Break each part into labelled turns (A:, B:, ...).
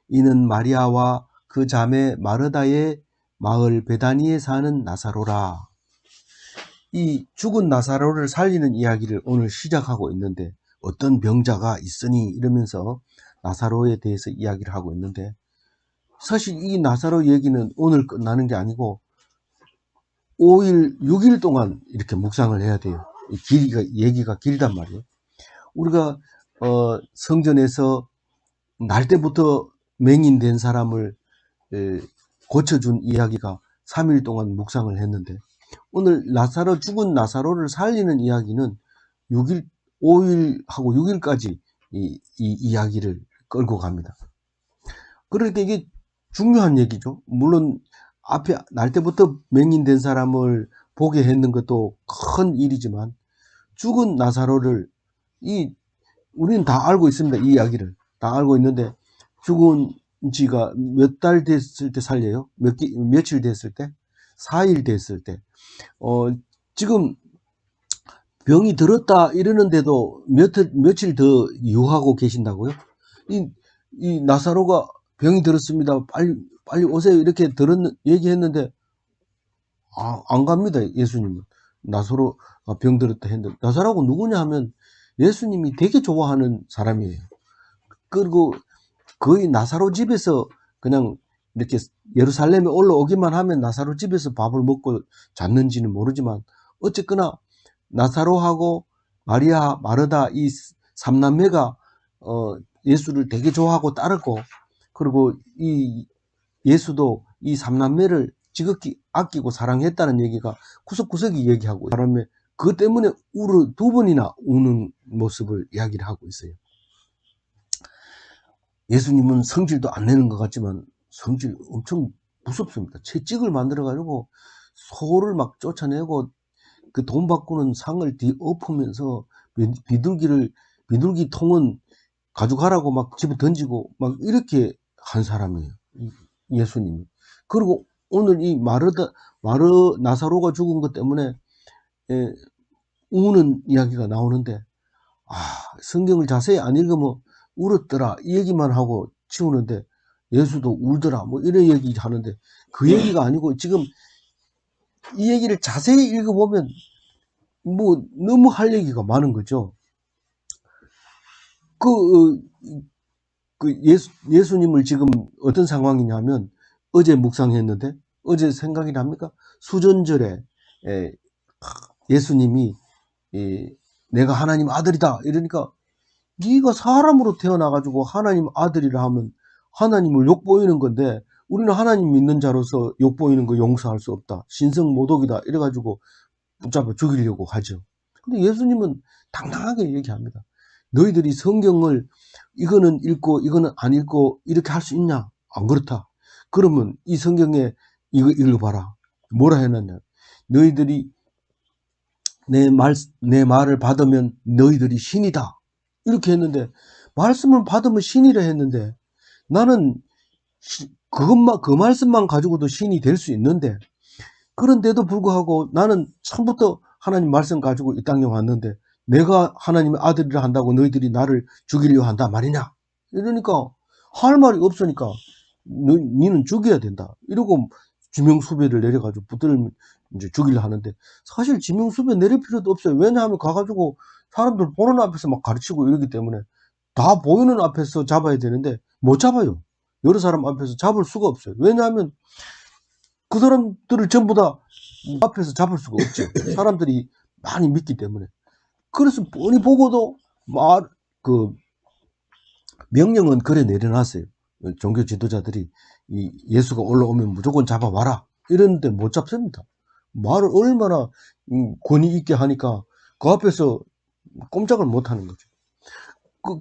A: 이는 마리아와 그 자매 마르다의 마을 베다니에 사는 나사로라. 이 죽은 나사로를 살리는 이야기를 오늘 시작하고 있는데, 어떤 병자가 있으니 이러면서 나사로에 대해서 이야기를 하고 있는데, 사실 이 나사로 얘기는 오늘 끝나는 게 아니고 5일, 6일 동안 이렇게 묵상을 해야 돼요. 얘기가 길단 말이에요. 우리가 성전에서 날 때부터 맹인된 사람을 고쳐준 이야기가 3일 동안 묵상을 했는데, 오늘 죽은 나사로를 살리는 이야기는 6일, 5일하고 6일까지 이 이야기를 끌고 갑니다. 그러니까 이게 중요한 얘기죠. 물론 앞에 날 때부터 맹인된 사람을 보게 했는 것도 큰 일이지만, 죽은 나사로를 우리는 다 알고 있습니다. 이 이야기를 다 알고 있는데, 죽은 지가 몇 달 됐을 때 살려요? 며칠 됐을 때? 4일 됐을 때. 지금 병이 들었다 이러는데도 며칠 더 유하고 계신다고요? 이 나사로가 병이 들었습니다. 빨리 오세요. 이렇게 얘기했는데, 안 갑니다. 예수님은. 나사로가 병 들었다 했는데, 나사로가 누구냐 하면 예수님이 되게 좋아하는 사람이에요. 그리고 거의 나사로 집에서 그냥 이렇게 예루살렘에 올라오기만 하면 나사로 집에서 밥을 먹고 잤는지는 모르지만, 어쨌거나 나사로하고 마리아, 마르다 이 삼남매가 예수를 되게 좋아하고 따르고, 그리고 이 예수도 이 삼남매를 지극히 아끼고 사랑했다는 얘기가 구석구석이 얘기하고, 사람의 그것 때문에 두 번이나 우는 모습을 이야기를 하고 있어요. 예수님은 성질도 안 내는 것 같지만 성질 엄청 무섭습니다. 채찍을 만들어가지고 소를 막 쫓아내고, 그 돈 바꾸는 상을 뒤엎으면서 비둘기 통은 가져가라고 막 집에 던지고 막 이렇게 한 사람이에요, 예수님이. 그리고 오늘 이 나사로가 죽은 것 때문에 우는 이야기가 나오는데, 성경을 자세히 안 읽으면 울었더라 이 얘기만 하고 치우는데, 예수도 울더라 뭐 이런 얘기 하는데, 그 얘기가 아니고, 지금 이 얘기를 자세히 읽어보면 뭐 너무 할 얘기가 많은 거죠. 예수님을 지금 어떤 상황이냐면, 어제 묵상했는데, 어제 생각이 납니까? 수전절에 예수님이 내가 하나님 아들이다 이러니까, 네가 사람으로 태어나가지고 하나님 아들이라 하면 하나님을 욕보이는 건데, 우리는 하나님 믿는 자로서 욕보이는 거 용서할 수 없다, 신성모독이다 이래가지고 붙잡아 죽이려고 하죠. 근데 예수님은 당당하게 얘기합니다. 너희들이 성경을 이거는 읽고 이거는 안 읽고 이렇게 할 수 있냐? 안 그렇다. 그러면 이 성경에 이거 읽어봐라. 뭐라 해놨냐? 너희들이 내 말을 받으면 너희들이 신이다 이렇게 했는데, 말씀을 받으면 신이라 했는데, 나는 그 말씀만 가지고도 신이 될 수 있는데, 그런데도 불구하고 나는 처음부터 하나님 말씀 가지고 이 땅에 왔는데, 내가 하나님의 아들이라 한다고 너희들이 나를 죽이려 한다 말이냐? 이러니까 할 말이 없으니까 니는 죽여야 된다 이러고 지명수배를 내려가지고 붙들면 이제 죽이려 하는데, 사실 지명수배 내릴 필요도 없어요. 왜냐하면 가가지고 사람들 보는 앞에서 막 가르치고 이러기 때문에 다 보이는 앞에서 잡아야 되는데 못 잡아요. 여러 사람 앞에서 잡을 수가 없어요. 왜냐하면 그 사람들을 전부 다 앞에서 잡을 수가 없죠. 사람들이 많이 믿기 때문에. 그래서 뻔히 보고도 명령은 그래 내려놨어요. 종교 지도자들이 예수가 올라오면 무조건 잡아와라 이러는데 못 잡습니다. 말을 얼마나 권위 있게 하니까 그 앞에서 꼼짝을 못 하는 거죠.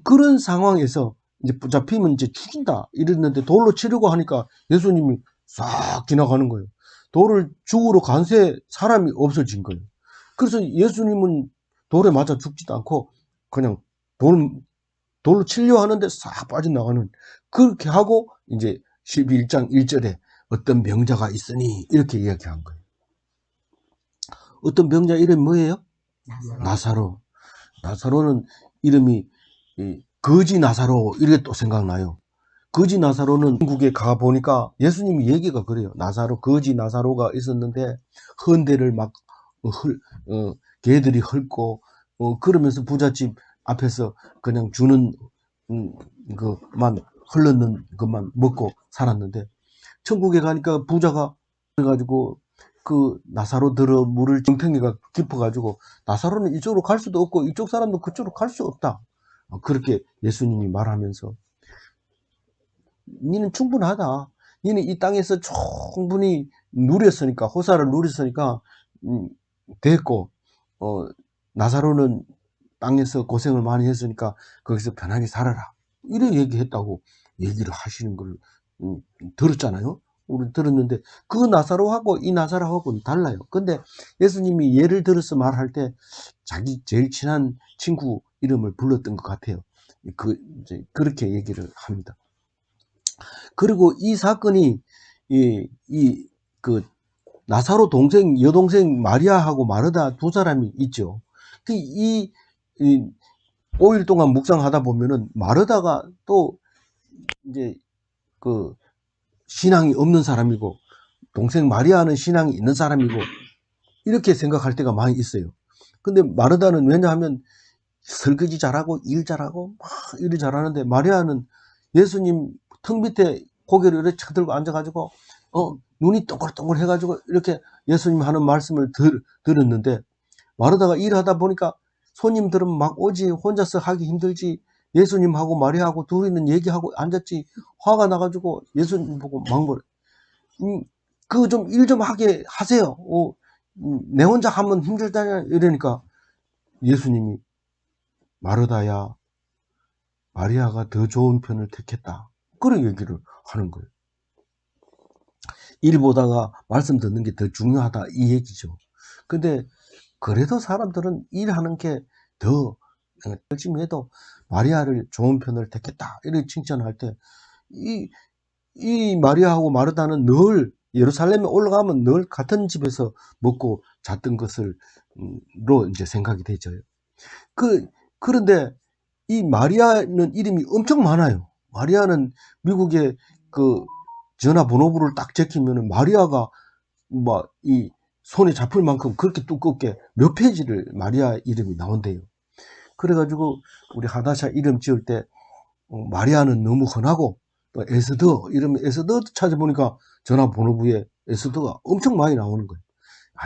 A: 그런 상황에서 이제 잡히면 이제 죽인다 이랬는데, 돌로 치려고 하니까 예수님이 싹 지나가는 거예요. 돌을 죽으러 간 새 사람이 없어진 거예요. 그래서 예수님은 돌에 맞아 죽지도 않고 그냥 돌로 치려 하는데 싹 빠져나가는, 그렇게 하고 이제 11장 1절에 어떤 병자가 있으니 이렇게 이야기한 거예요. 어떤 병자 이름이 뭐예요? 나사로. 나사로는 이름이 거지 나사로 이렇게 또 생각나요. 거지 나사로는 중국에 가보니까 예수님이 얘기가 그래요. 거지 나사로가 있었는데 헌대를 막 개들이 헐고 그러면서 부잣집 앞에서 그냥 주는 그만 흘렀는 것만 먹고 살았는데, 천국에 가니까 부자가 그래가지고 그 나사로 들어 물을 정탱이가 깊어가지고 나사로는 이쪽으로 갈 수도 없고 이쪽 사람도 그쪽으로 갈 수 없다. 그렇게 예수님이 말하면서 니는 충분하다. 니는 이 땅에서 충분히 누렸으니까, 호사를 누렸으니까 됐고, 나사로는 땅에서 고생을 많이 했으니까 거기서 편하게 살아라. 이렇게 얘기했다고 얘기를 하시는 걸 들었잖아요. 우리 들었는데 그 나사로하고 이 나사로하고는 달라요. 근데 예수님이 예를 들어서 말할 때 자기 제일 친한 친구 이름을 불렀던 것 같아요. 이제 그렇게 얘기를 합니다. 그리고 이 사건이 그 나사로 여동생 마리아하고 마르다 두 사람이 있죠. 이 5일 동안 묵상하다 보면은 마르다가 또 이제 그 신앙이 없는 사람이고 동생 마리아는 신앙이 있는 사람이고 이렇게 생각할 때가 많이 있어요. 근데 마르다는 왜냐하면 설거지 잘하고 일 잘하고 막 일을 잘하는데, 마리아는 예수님 턱 밑에 고개를 이렇게 쳐들고 앉아가지고 눈이 동글동글 해가지고 이렇게 예수님 하는 말씀을 들었는데, 마르다가 일하다 보니까 손님들은 막 오지, 혼자서 하기 힘들지, 예수님하고 마리아하고 둘이는 얘기하고 앉았지, 화가 나가지고 예수님 보고 막 뭐래, 그 좀 일 좀 하게 하세요. 내 혼자 하면 힘들다 이러니까 예수님이 마르다야, 마리아가 더 좋은 편을 택했다. 그런 얘기를 하는 거예요. 일 보다가 말씀 듣는 게 더 중요하다 이 얘기죠. 근데 그래도 사람들은 일하는 게 더 열심히 해도 마리아를 좋은 편을 택했다 이렇게 칭찬할 때, 이 마리아하고 마르다는 늘 예루살렘에 올라가면 늘 같은 집에서 먹고 잤던 것을 로 이제 생각이 되죠. 그런데 이 마리아는 이름이 엄청 많아요. 마리아는 미국의 그 전화번호부를 딱 제키면은 마리아가 막 이 손에 잡힐 만큼 그렇게 두껍게 몇 페이지를 마리아 이름이 나온대요. 그래가지고 우리 하다샤 이름 지을 때 마리아는 너무 흔하고 또 에스더 이름 에스더 찾아보니까 전화번호부에 에스더가 엄청 많이 나오는 거예요.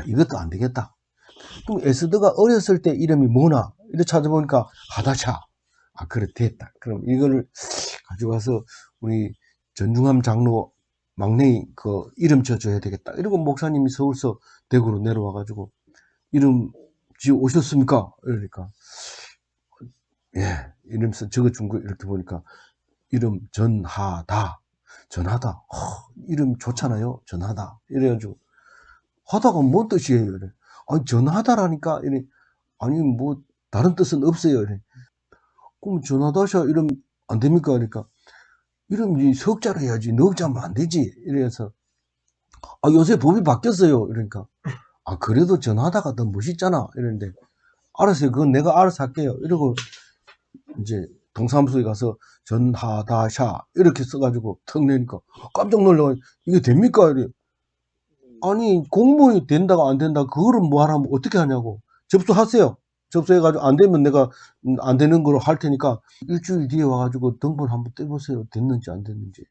A: 이것도 안 되겠다. 그럼 에스더가 어렸을 때 이름이 뭐나 이렇게 찾아보니까 하다샤. 그래 됐다. 그럼 이거를 가져가서 우리 전중함 장로 막내이 그 이름 지어줘야 되겠다. 이러고 목사님이 서울서 대구로 내려와가지고 이름 지어 오셨습니까? 이러니까 예, 이름서 적어준 거 이렇게 보니까 이름 전하다. 이름 좋잖아요. 전하다. 이래가지고 하다가 뭔 뜻이에요? 이래. 전하다라니까. 이래. 아니 뭐 다른 뜻은 없어요. 이래. 그럼 전하다샤 이름 안 됩니까? 그러니까 이름 석자로 해야지 넉자면 안 되지. 이래서 요새 법이 바뀌었어요. 이러니까 그래도 전하다가 더 멋있잖아. 이랬는데 알았어요. 그건 내가 알아서 할게요. 이러고 이제 동사무소에 가서 전하다샤 이렇게 써가지고 턱 내니까 깜짝 놀라서 이게 됩니까? 이래. 아니 공무원이 된다가 안 된다 그거를 뭐 하라면 어떻게 하냐고. 접수하세요. 접수해가지고 안 되면 내가 안 되는 걸로 할 테니까 일주일 뒤에 와가지고 등본 한번 떼보세요. 됐는지 안 됐는지.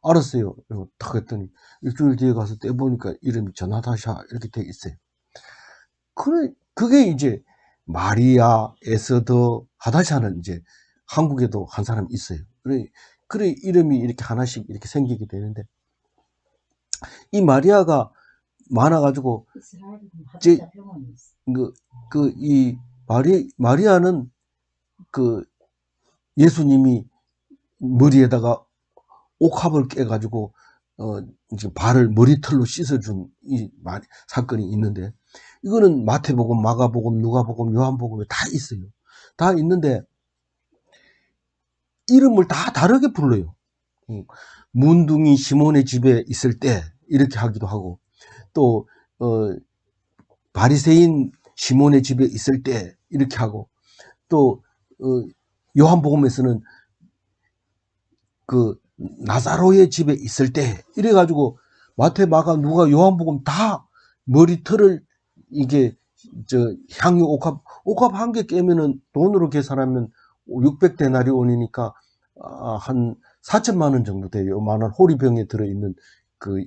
A: 알았어요. 이러고 탁 했더니 일주일 뒤에 가서 떼보니까 이름이 전하다샤 이렇게 돼 있어요. 그게 이제 마리아, 에스더, 하다샤는 이제 한국에도 한 사람 있어요. 그래 이름이 이렇게 하나씩 이렇게 생기게 되는데, 이 마리아가 많아가지고 이 마리아는 그 예수님이 머리에다가 옥합을 깨가지고 이제 발을 머리털로 씻어준 이 사건이 있는데, 이거는 마태복음, 마가복음, 누가복음, 요한복음에 다 있어요. 다 있는데 이름을 다 다르게 불러요. 문둥이 시몬의 집에 있을 때 이렇게 하기도 하고, 또 바리새인 시몬의 집에 있을 때 이렇게 하고, 또 요한복음에서는 그 나사로의 집에 있을 때 이래가지고 마태, 마가, 누가, 요한복음 다 머리털을 이게 향유 옥합 한 개 깨면은 돈으로 계산하면 600데나리온이니까 한 4천만 원 정도 돼요. 요만한 호리병에 들어있는 그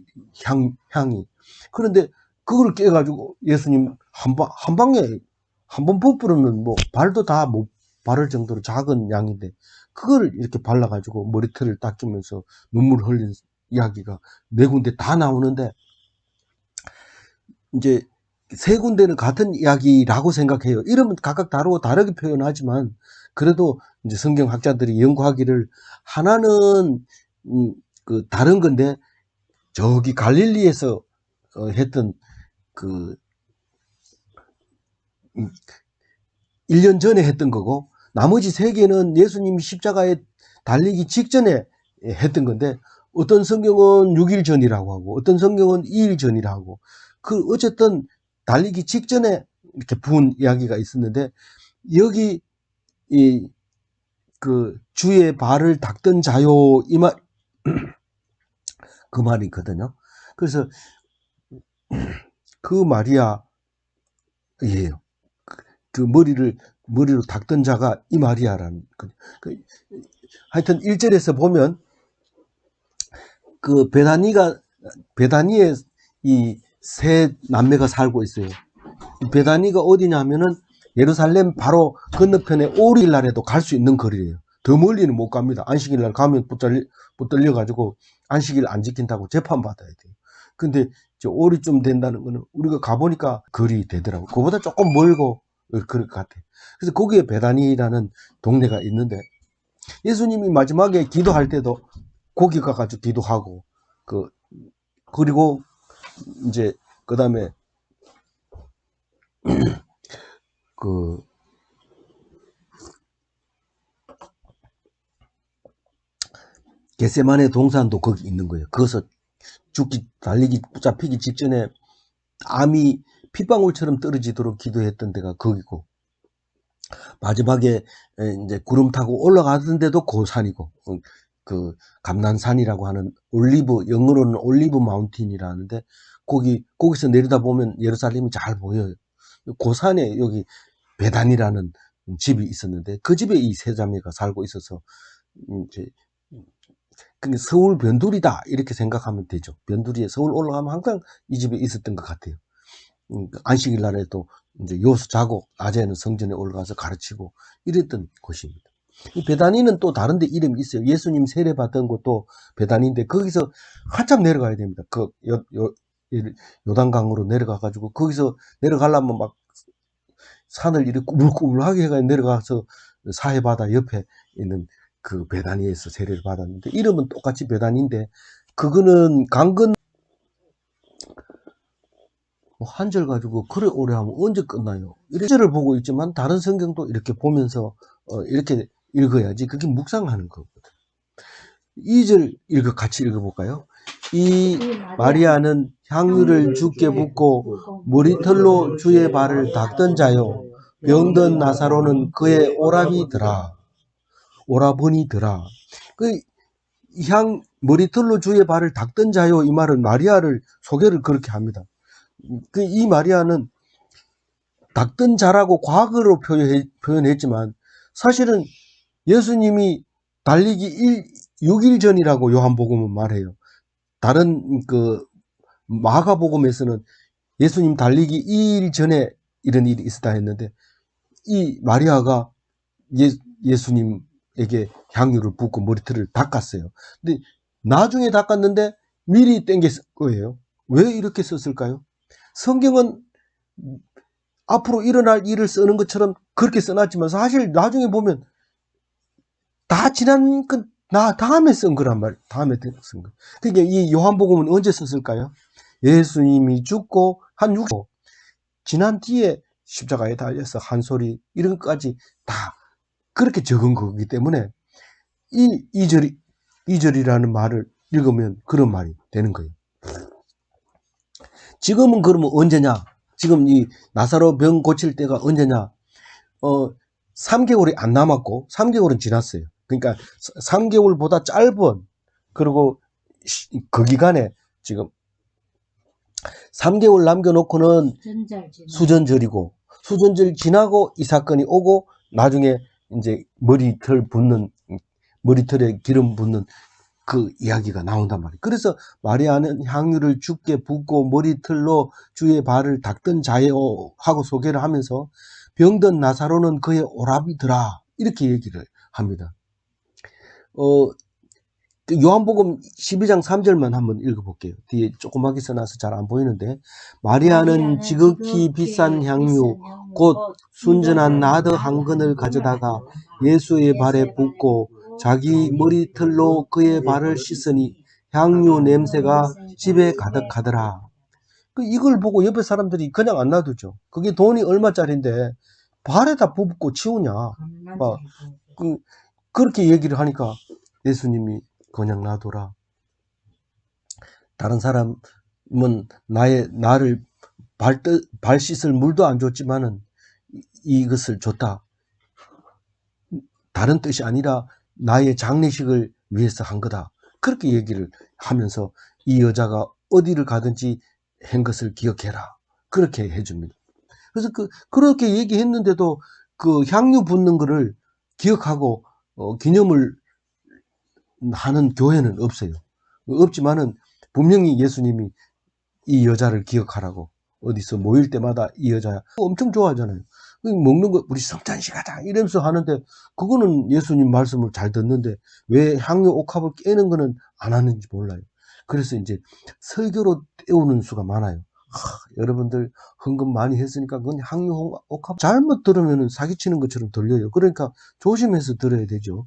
A: 향이. 그런데 그걸 깨가지고 예수님 한 방에 한 번 부풀으면 뭐 발도 다 못 바를 정도로 작은 양인데 그걸 이렇게 발라가지고 머리털을 닦이면서 눈물 흘린 이야기가 네 군데 다 나오는데, 이제 세 군데는 같은 이야기라고 생각해요. 이름은 각각 다르게 표현하지만 그래도 이제 성경학자들이 연구하기를 하나는 다른 건데 저기 갈릴리에서 했던 그 1년 전에 했던 거고, 나머지 세 개는 예수님이 십자가에 달리기 직전에 했던 건데, 어떤 성경은 6일 전이라고 하고 어떤 성경은 2일 전이라고 하고, 어쨌든 달리기 직전에 이렇게 부은 이야기가 있었는데, 여기 주의 발을 닦던 자요, 이 말, 그 말이거든요. 그래서 그 마리아예요. 그 머리로 닦던 자가 이 마리아라는. 하여튼 1절에서 보면 그 베다니에 이 세 남매가 살고 있어요. 베다니가 어디냐 하면은 예루살렘 바로 건너편에 오리일 날에도 갈 수 있는 거리예요. 더 멀리는 못 갑니다. 안식일 날 가면 붙들려 가지고 안식일 안 지킨다고 재판 받아야 돼요. 근데 오리쯤 된다는 거는 우리가 가보니까 거리 되더라고. 그거보다 조금 멀고 그럴 것 같아요. 그래서 거기에 베다니라는 동네가 있는데, 예수님이 마지막에 기도할 때도 거기 가가지고 기도하고, 그리고 이제 그 다음에 겟세마네 동산도 거기 있는 거예요. 거기서 달리기 잡히기 직전에 암이 핏방울처럼 떨어지도록 기도했던 데가 거기고, 마지막에 이제 구름 타고 올라가던데도 그 산이고, 그 감난산이라고 하는 영어로는 올리브 마운틴이라는데, 거기서 내려다 보면 예루살렘이 잘 보여요. 그 산에 여기 베단이라는 집이 있었는데, 그 집에 이 세 자매가 살고 있어서 이제 서울 변두리다 이렇게 생각하면 되죠. 변두리에 서울 올라가면 항상 이 집에 있었던 것 같아요. 안식일 날에도 이제 요수 자고 낮에는 성전에 올라가서 가르치고 이랬던 곳입니다. 이 베다니는 또 다른데 이름이 있어요. 예수님 세례 받던 곳도 베다니인데 거기서 한참 내려가야 됩니다. 요단강으로 내려가 가지고 거기서 내려가려면 막 산을 이렇게 꾸물꾸물하게 해가 내려가서 사해바다 옆에 있는 그 베다니에서 세례를 받았는데, 이름은 똑같이 베다니인데 그거는 강건 한 절 가지고 그래 오래 하면 언제 끝나요? 이런 절을 보고 있지만 다른 성경도 이렇게 보면서 이렇게 읽어야지 그게 묵상하는 거거든. 2절 같이 읽어볼까요? 이 마리아는 향유를 주께 붓고 머리털로 주의 발을 닦던 자요, 병든 나사로는 그의 오라버니더라. 머리털로 주의 발을 닦던 자요, 이 말은 마리아를 소개를 그렇게 합니다. 이 마리아는 닦던 자라고 과거로 표현했지만 사실은 예수님이 달리기 6일 전이라고 요한복음은 말해요. 다른 마가복음에서는 예수님 달리기 2일 전에 이런 일이 있었다 했는데, 이 마리아가 예수님에게 향유를 붓고 머리털을 닦았어요. 근데 나중에 닦았는데 미리 땡겼을 거예요. 왜 이렇게 썼을까요? 성경은 앞으로 일어날 일을 쓰는 것처럼 그렇게 써놨지만 사실 나중에 보면 다 지난 다음에 쓴 거란 말이에요. 다음에 쓴 거. 그러니까 이 요한복음은 언제 썼을까요? 예수님이 죽고 한 6일 지난 뒤에 십자가에 달려서 한 소리 이런 것까지 다 그렇게 적은 거기 때문에 이 2절이라는 말을 읽으면 그런 말이 되는 거예요. 지금은 그러면 언제냐? 지금 이 나사로 병 고칠 때가 언제냐? 3개월이 안 남았고 3개월은 지났어요. 그러니까 3개월보다 짧은 그리고 그 기간에 지금 3개월 남겨놓고는 수전절이고, 수전절 지나고 이 사건이 오고, 나중에 이제 머리털에 기름 붓는 그 이야기가 나온단 말이에요. 그래서 마리아는 향유를 주께 붓고 머리털로 주의 발을 닦던 자요 하고 소개를 하면서 병든 나사로는 그의 오라비더라 이렇게 얘기를 합니다. 요한복음 12장 3절만 한번 읽어볼게요. 뒤에 조그맣게 써놔서 잘 안 보이는데, 마리아는 지극히 비싼 향유 곧 순전한 나드 한 근을 가져다가 예수의 발에 붓고 자기 머리털로 그의 발을 씻으니 향유 냄새가 집에 가득하더라. 이걸 보고 옆에 사람들이 그냥 안 놔두죠. 그게 돈이 얼마짜린데 발에다 붓고 치우냐. 그렇게 얘기를 하니까 예수님이 그냥 놔둬라. 다른 사람은 나를 발 씻을 물도 안 줬지만은 이것을 줬다. 다른 뜻이 아니라 나의 장례식을 위해서 한 거다. 그렇게 얘기를 하면서 이 여자가 어디를 가든지 한 것을 기억해라. 그렇게 해줍니다. 그래서 그렇게 얘기했는데도 그 향유 붓는 거를 기억하고 기념을 하는 교회는 없어요. 없지만은 분명히 예수님이 이 여자를 기억하라고 어디서 모일 때마다 이 여자 엄청 좋아하잖아요. 먹는 거 우리 성찬식 하자 이러면서 하는데 그거는 예수님 말씀을 잘 듣는데 왜 향유 옥합을 깨는 거는 안 하는지 몰라요. 그래서 이제 설교로 때우는 수가 많아요. 여러분들 헌금 많이 했으니까 그건 향유 옥합 잘못 들으면 사기치는 것처럼 들려요. 그러니까 조심해서 들어야 되죠.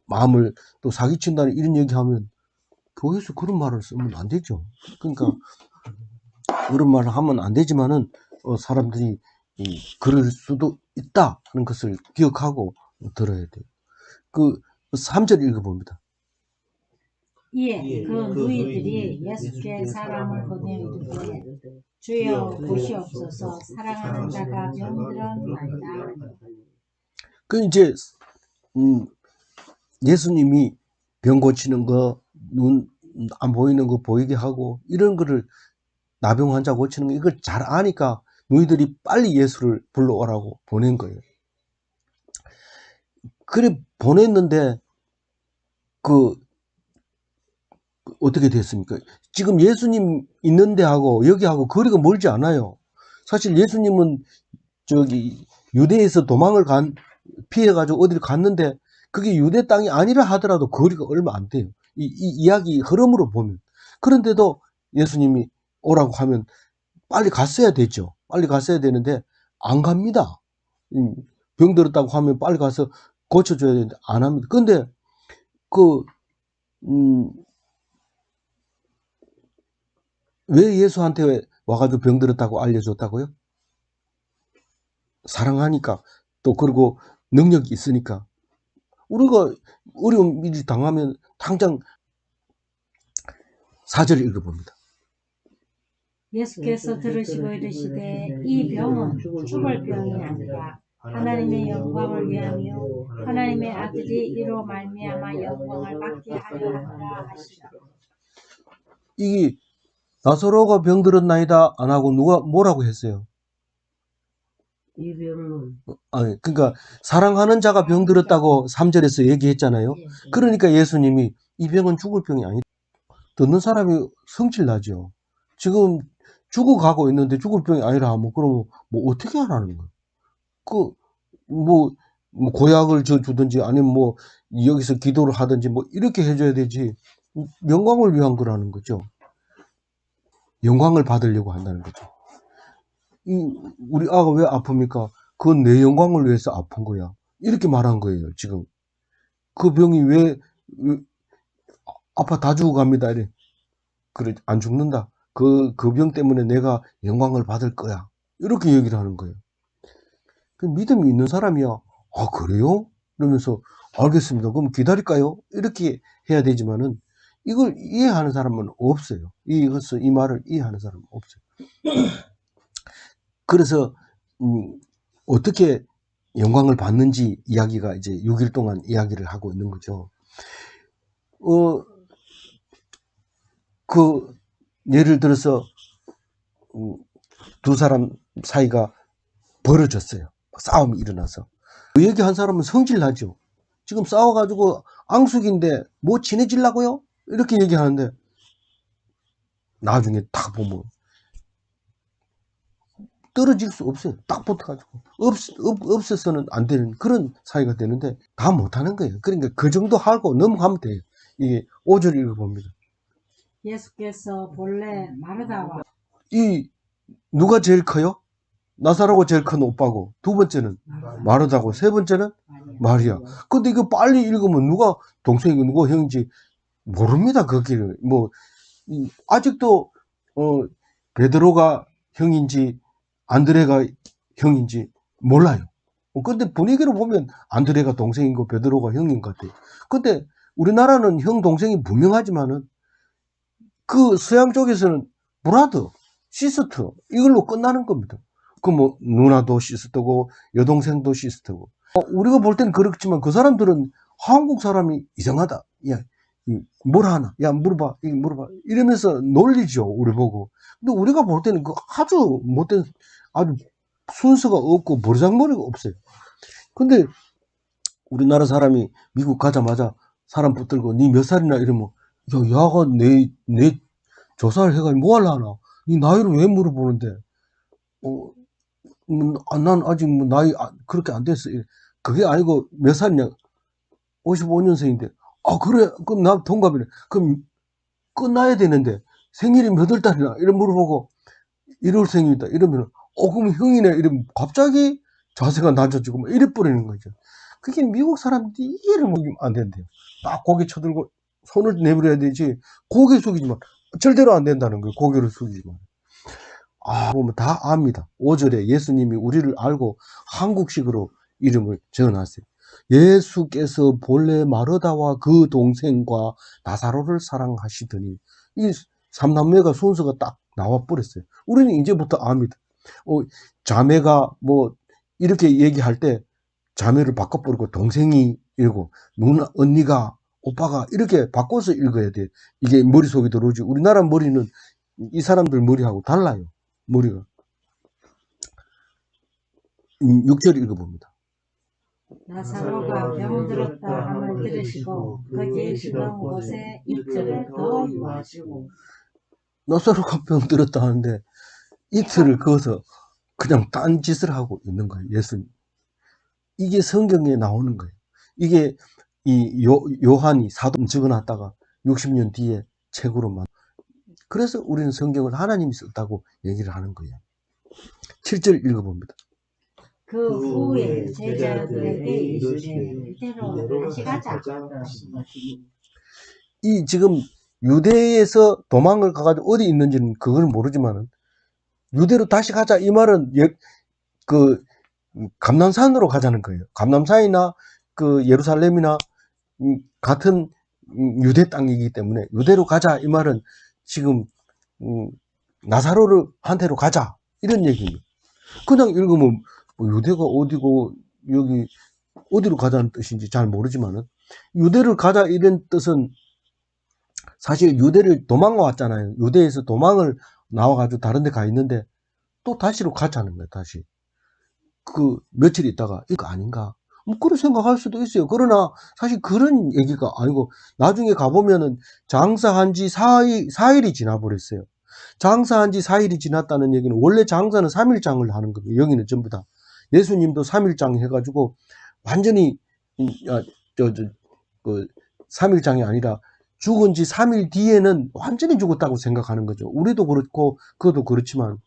A: 마음을 또 사기친다는 이런 얘기하면 교회에서 그런 말을 쓰면 안 되죠. 그러니까 그런 말을 하면 안 되지만은 사람들이 그럴 수도 있다 하는 것을 기억하고 들어야 돼요. 그 3절 읽어봅니다.
B: 이에 그 누이들이 예수께 사람을 보내이르되 주여 보시옵소서 사랑하는 자가 병들었나이다.
A: 그 이제 예수님이 병 고치는 거, 눈 안 보이는 거 보이게 하고 이런 거를 나병 환자 고치는 거 이걸 잘 아니까 너희들이 빨리 예수를 불러오라고 보낸 거예요. 그래 보냈는데 어떻게 됐습니까? 지금 예수님 있는 데하고 여기하고 거리가 멀지 않아요. 사실 예수님은 저기 유대에서 도망을 피해가지고 어디를 갔는데 그게 유대 땅이 아니라 하더라도 거리가 얼마 안 돼요. 이 이야기 흐름으로 보면. 그런데도 예수님이 오라고 하면 빨리 갔어야 되죠. 빨리 갔어야 되는데 안 갑니다. 병 들었다고 하면 빨리 가서 고쳐줘야 되는데 안 합니다. 근데 왜 예수한테 와가지고 병 들었다고 알려줬다고요? 사랑하니까 또 그리고 능력이 있으니까. 우리가 어려운 일이 당하면 당장 4절 읽어봅니다.
B: 예수께서 들으시고 이르시되 이 병은 죽을 병이 아니라 하나님의 영광을 위함이요 하나님의 아들이 이로 말미암아 영광을 받게 하려 함이라 하시라.
A: 이게 나사로가 병들었나이다 안 하고 누가 뭐라고 했어요?
B: 이 병은
A: 그러니까 사랑하는 자가 병들었다고 3절에서 얘기했잖아요. 그러니까 예수님이 이 병은 죽을 병이 아니다. 듣는 사람이 성질나죠. 지금 죽어가고 있는데 죽을 병이 아니라 하면 그러면 뭐 어떻게 하라는 거야? 뭐 고약을 주든지 아니면 뭐 여기서 기도를 하든지 뭐 이렇게 해줘야 되지. 영광을 위한 거라는 거죠. 영광을 받으려고 한다는 거죠. 우리 아가 왜 아픕니까? 그건 내 영광을 위해서 아픈 거야. 이렇게 말한 거예요, 지금. 그 병이 왜 아파 다 죽어갑니다. 이래. 그래, 안 죽는다. 그 병 때문에 내가 영광을 받을 거야. 이렇게 얘기를 하는 거예요. 그 믿음이 있는 사람이야. 아, 그래요? 이러면서, 알겠습니다. 그럼 기다릴까요? 이렇게 해야 되지만은, 이걸 이해하는 사람은 없어요. 이 말을 이해하는 사람은 없어요. 그래서, 어떻게 영광을 받는지 이야기가 이제 6일 동안 이야기를 하고 있는 거죠. 그 예를 들어서 두 사람 사이가 벌어졌어요. 싸움이 일어나서. 그 얘기한 사람은 성질나죠. 지금 싸워가지고 앙숙인데 뭐 친해지려고요? 이렇게 얘기하는데 나중에 딱 보면 떨어질 수 없어요. 딱 붙어가지고 없어서는 안 되는 그런 사이가 되는데 다 못하는 거예요. 그러니까 그 정도 하고 넘어가면 돼요. 이게 5절 읽어봅니다.
B: 예수께서 본래 마르다와
A: 이 누가 제일 커요? 나사로가 제일 큰 오빠고, 두 번째는 마르다고, 세 번째는 마리아. 근데 이거 빨리 읽으면 누가 동생이고 누가 형인지 모릅니다. 거기를 뭐 아직도 베드로가 형인지 안드레가 형인지 몰라요. 근데 분위기로 보면 안드레가 동생이고 베드로가 형인 것 같아요. 근데 우리나라는 형 동생이 분명하지만은 그 서양 쪽에서는 브라더, 시스터 이걸로 끝나는 겁니다. 그 뭐 누나도 시스터고 여동생도 시스터고. 우리가 볼 때는 그렇지만 그 사람들은 한국 사람이 이상하다. 야, 뭘 하나? 야, 물어봐. 물어봐. 이러면서 놀리죠. 우리 보고. 근데 우리가 볼 때는 그 아주 못된, 아주 순서가 없고 버르장머리가 없어요. 근데 우리나라 사람이 미국 가자마자 사람 붙들고 니 몇 살이나 이러면 야, 야가 내 조사를 해가지고 뭐 하려나? 이 나이를 왜 물어보는데? 난 아직 뭐 나이 그렇게 안 됐어. 그게 아니고 몇 살이냐? 55년생인데. 아, 그래? 그럼 나 동갑이네. 그럼 끝나야 되는데 생일이 몇 월 달이나? 이런 물어보고 1월 생일이다. 이러면 그럼 형이네. 이러면 갑자기 자세가 낮아지고 막 이래 버리는 거죠. 그게 미국 사람들이 이해를 못하면 안 된대요. 딱 고개 쳐들고 손을 내밀어야 되지 고개 숙이지만 절대로 안 된다는 거예요. 고개를 숙이지만. 보면 다 압니다. 5절에 예수님이 우리를 알고 한국식으로 이름을 적어놨어요. 예수께서 본래 마르다와 그 동생과 나사로를 사랑하시더니 이 삼남매가 순서가 딱 나와버렸어요. 우리는 이제부터 압니다. 자매가 뭐 이렇게 얘기할 때 자매를 바꿔버리고 동생이 읽고 누나, 언니가, 오빠가 이렇게 바꿔서 읽어야 돼. 이게 머릿속에 들어오지. 우리나라 머리는 이 사람들 머리하고 달라요. 머리가. 6절 읽어봅니다.
B: 나사로가 병들었다 함을 들으시고 거기에 있던 곳에 이틀을 더 유하시고.
A: 나사로가 병들었다 하는데 이틀을 거기서 그냥 딴 짓을 하고 있는 거예요. 예수님. 이게 성경에 나오는 거예요. 이게 이 요한이 사도 적어놨다가 60년 뒤에 책으로 만. 그래서 우리는 성경을 하나님이 썼다고 얘기를 하는 거예요. 7절 읽어봅니다.
B: 그 후에 제자들에게 이르시되 이대로 다시 가자.
A: 이 지금 유대에서 도망을 가가지고 어디 있는지는 그걸 모르지만은 유대로 다시 가자 이 말은 그 감람산으로 가자는 거예요. 감람산이나 그 예루살렘이나 같은 유대 땅이기 때문에 유대로 가자 이 말은 지금 나사로를 한테로 가자 이런 얘기입니다. 그냥 읽으면 유대가 어디고 여기 어디로 가자는 뜻인지 잘 모르지만은 유대를 가자 이런 뜻은 사실 유대를 도망가 왔잖아요. 유대에서 도망을 나와가지고 다른 데 가 있는데 또 다시로 가자는 거예요. 다시 그 며칠 있다가 이거 아닌가 뭐 그렇게 생각할 수도 있어요. 그러나 사실 그런 얘기가 아니고 나중에 가보면은 장사한 지 4일이 지나버렸어요. 장사한 지 4일이 지났다는 얘기는 원래 장사는 3일장을 하는 겁니다. 여기는 전부 다 예수님도 3일장 해가지고 완전히 3일장이 아니라 죽은 지 3일 뒤에는 완전히 죽었다고 생각하는 거죠. 우리도 그렇고 그것도 그렇지만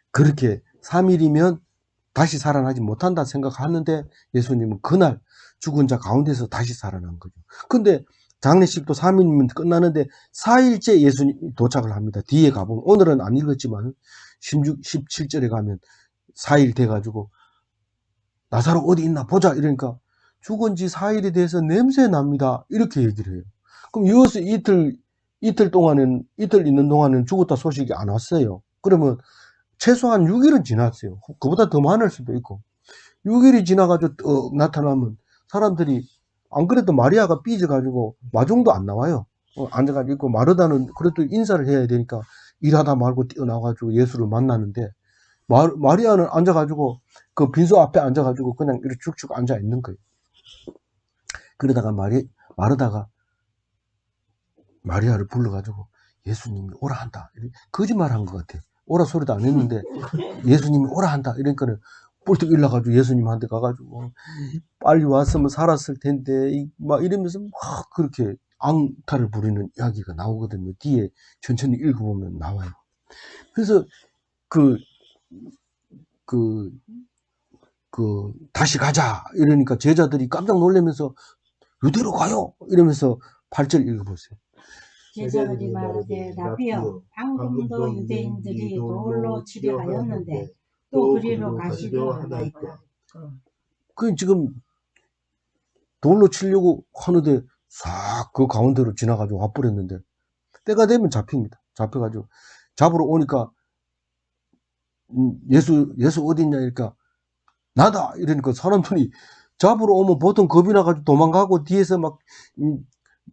A: 그렇게 3일이면 다시 살아나지 못한다 생각하는데 예수님은 그날 죽은 자 가운데서 다시 살아난 거죠. 근데 장례식도 3일이면 끝나는데 4일째 예수님이 도착을 합니다. 뒤에 가보면 오늘은 안 읽었지만 17절에 가면 4일 돼가지고 나사로 어디 있나 보자 이러니까 죽은 지 4일이 돼서 냄새 납니다. 이렇게 얘기를 해요. 그럼 이어서 이틀 있는 동안은 죽었다 소식이 안 왔어요. 그러면 최소한 6일은 지났어요. 그보다 더 많을 수도 있고 6일이 지나가지고 나타나면 사람들이 안 그래도 마리아가 삐져가지고 마중도 안 나와요. 앉아가지고 있고, 마르다는 그래도 인사를 해야 되니까 일하다 말고 뛰어나와가지고 예수를 만나는데, 마리아는 앉아가지고 그 빈소 앞에 앉아가지고 그냥 이렇게 쭉쭉 앉아 있는 거예요. 그러다가 마르다가 마리아를 불러가지고 예수님이 오라 한다. 거짓말 한 것 같아. 오라 소리도 안 했는데 예수님이 오라 한다. 이러니까는 뿔떡 일어나가지고 예수님한테 가가지고 빨리 왔으면 살았을 텐데 막 이러면서 막 그렇게 앙탈을 부리는 이야기가 나오거든요. 뒤에 천천히 읽어보면 나와요. 그래서 다시 가자 이러니까 제자들이 깜짝 놀라면서 이대로 가요 이러면서 8절 읽어보세요.
B: 제자들이 말하되 라비여 방금도 유대인들이 돌로 치려 하였는데 또 그리로 가시려 하나이까.
A: 그 지금 돌로 치려고 하는데 싹 그 가운데로 지나가지고 와버렸는데 때가 되면 잡힙니다. 잡혀가지고 잡으러 오니까 예수 어디 있냐 이러니까 나다 이러니까 사람들이 잡으러 오면 보통 겁이 나가지고 도망가고 뒤에서 막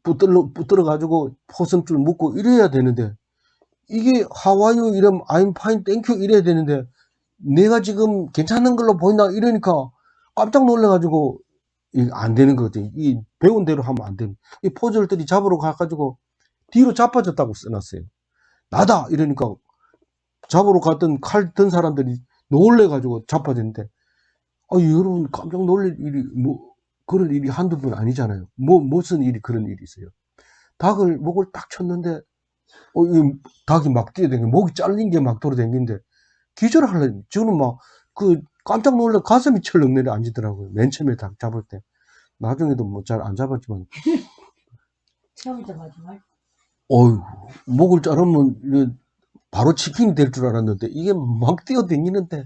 A: 붙들어가지고 포성줄 묶고 이래야 되는데 이게 하와이유 이러면 I'm fine thank you 이래야 되는데 내가 지금 괜찮은 걸로 보인다 이러니까 깜짝 놀라가지고 안 되는 거지. 이 배운 대로 하면 안 되는. 이 포졸들이 잡으러 가가지고 뒤로 자빠졌다고 써놨어요. 나다 이러니까 잡으러 갔던 칼 든 사람들이 놀래가지고 자빠졌는데 여러분 깜짝 놀랄 일이 그럴 일이 한두 번 아니잖아요. 무슨 일이 그런 일이 있어요. 목을 딱 쳤는데 이 닭이 막 뛰어다니고 목이 잘린 게 막 돌아다니는데 기절하려고 저는 막 깜짝 놀라 가슴이 철렁 내려 앉으더라고요. 맨 처음에 닭 잡을 때. 나중에도 뭐 잘 안 잡았지만.
B: 처음부터 마지막.
A: 목을 자르면 바로 치킨이 될 줄 알았는데 이게 막 뛰어다니는데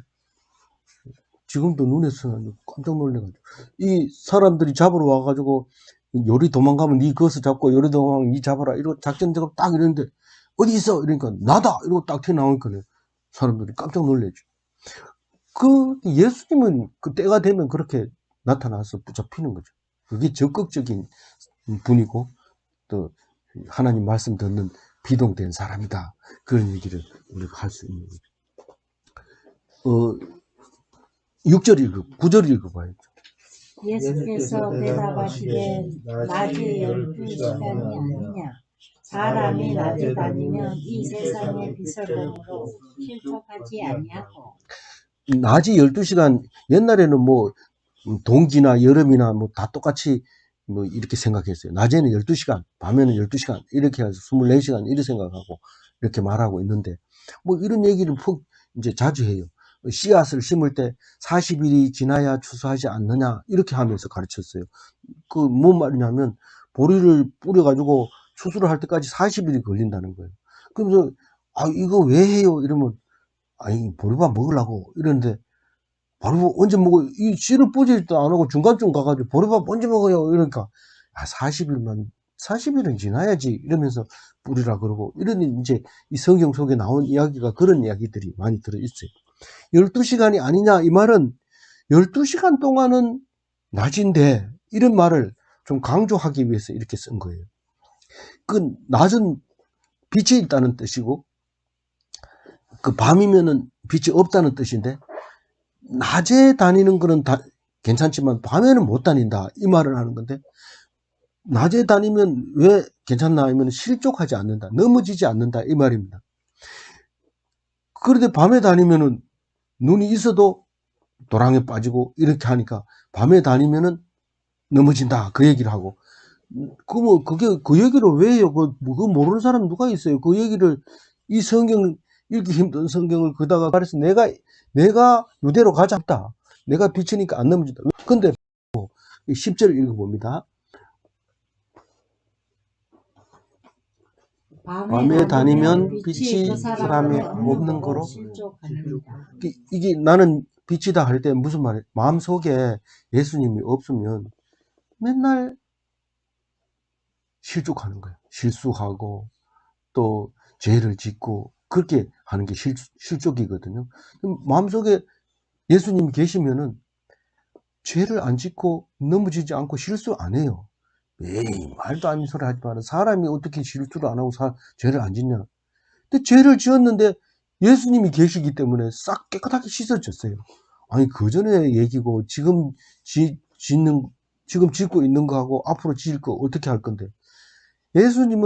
A: 지금도 눈에서 깜짝 놀래가지고 이 사람들이 잡으러 와가지고 요리 도망가면 니 거기서 잡고 요리 도망가면 니 잡아라 이러고 작전 작업 딱 이러는데 어디 있어 이러니까 나다 이러고 딱 튀어나오니까 사람들이 깜짝 놀래죠. 예수님은 그 때가 되면 그렇게 나타나서 붙잡히는 거죠. 그게 적극적인 분이고 또 하나님 말씀 듣는 비동된 사람이다. 그런 얘기를 우리가 할 수 있는 거죠. 6절 9절 읽어봐야죠.
B: 예수께서 대답하시되 낮이 12시간이 아니냐. 사람이 낮에 다니면 이 세상의 빛을 보므로 실족하지 아니하고.
A: 낮이 12시간 옛날에는 뭐 동지나 여름이나 뭐 다 똑같이 뭐 이렇게 생각했어요. 낮에는 12시간, 밤에는 12시간 이렇게 해서 24시간 이렇게 생각하고 이렇게 말하고 있는데 뭐 이런 얘기를 이제 자주 해요. 씨앗을 심을 때 40일이 지나야 추수하지 않느냐 이렇게 하면서 가르쳤어요. 뭔 말이냐면 보리를 뿌려가지고 추수를 할 때까지 40일이 걸린다는 거예요. 그래서 이거 왜 해요? 이러면 보리밥 먹으려고 이러는데 보리밥 언제 먹어? 이 씨를 뿌리지도 안 하고 중간쯤 가가지고 보리밥 언제 먹어요? 이러니까 40일은 지나야지 이러면서 뿌리라 그러고 이런 이제 이 성경 속에 나온 이야기가 그런 이야기들이 많이 들어있어요. 12시간이 아니냐 이 말은 12시간 동안은 낮인데 이런 말을 좀 강조하기 위해서 이렇게 쓴 거예요. 낮은 빛이 있다는 뜻이고 밤이면은 빛이 없다는 뜻인데 낮에 다니는 거는 괜찮지만 밤에는 못 다닌다 이 말을 하는 건데 낮에 다니면 왜 괜찮나 하면 실족하지 않는다 넘어지지 않는다 이 말입니다. 그런데 밤에 다니면은 눈이 있어도 도랑에 빠지고 이렇게 하니까 밤에 다니면은 넘어진다 그 얘기를 하고 그 얘기를 왜 해요? 그거 모르는 사람 누가 있어요? 그 얘기를 이 성경 읽기 힘든 성경을 그다가 말해서 내가 이대로 가자 했다. 내가 비치니까 안 넘어진다. 근데 10절 읽어봅니다. 밤에 다니면 빛이 그 사람에 없는 거로 이게 나는 빛이다 할 때 무슨 말이에요? 마음속에 예수님이 없으면 맨날 실족하는 거예요. 실수하고 또 죄를 짓고 그렇게 하는 게 실족이거든요. 마음속에 예수님이 계시면은 죄를 안 짓고 넘어지지 않고 실수 안 해요. 에이, 말도 안 되는 소리 하지 마라. 사람이 어떻게 질투를 안 하고 죄를 안 짓냐. 근데 죄를 지었는데 예수님이 계시기 때문에 싹 깨끗하게 씻어졌어요. 아니, 그 전에 얘기고, 지금 짓고 있는 거하고 앞으로 지을 거 어떻게 할 건데. 예수님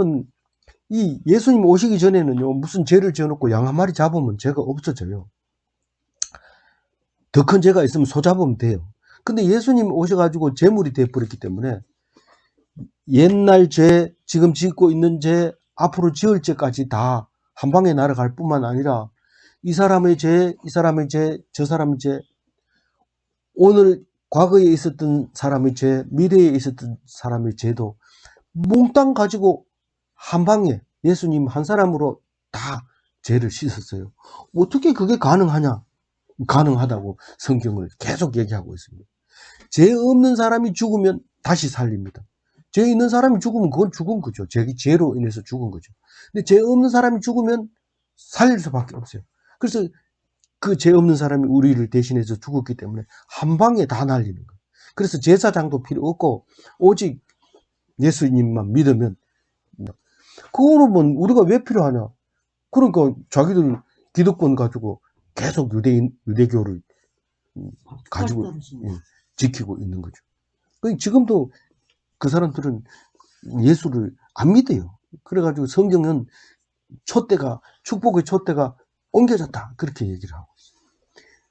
A: 오시기 전에는요, 무슨 죄를 지어놓고 양 한 마리 잡으면 죄가 없어져요. 더 큰 죄가 있으면 소 잡으면 돼요. 근데 예수님 오셔가지고 제물이 돼버렸기 때문에 옛날 죄, 지금 짓고 있는 죄, 앞으로 지을 죄까지 다 한 방에 날아갈 뿐만 아니라 이 사람의 죄, 이 사람의 죄, 저 사람의 죄, 오늘 과거에 있었던 사람의 죄, 미래에 있었던 사람의 죄도 몽땅 가지고 한 방에 예수님 한 사람으로 다 죄를 씻었어요. 어떻게 그게 가능하냐? 가능하다고 성경을 계속 얘기하고 있습니다. 죄 없는 사람이 죽으면 다시 살립니다. 죄 있는 사람이 죽으면 그건 죽은 거죠. 죄로 인해서 죽은 거죠. 근데 죄 없는 사람이 죽으면 살릴 수밖에 없어요. 그래서 그 죄 없는 사람이 우리를 대신해서 죽었기 때문에 한 방에 다 날리는 거예요. 그래서 제사장도 필요 없고 오직 예수님만 믿으면, 그거는 우리가 왜 필요하냐? 그러니까 자기들 기득권 가지고 계속 유대교를 가지고 지키고 있는 거죠. 지금도 그 사람들은 예수를 안 믿어요. 그래가지고 성경은 축복의 촛대가 옮겨졌다, 그렇게 얘기를 하고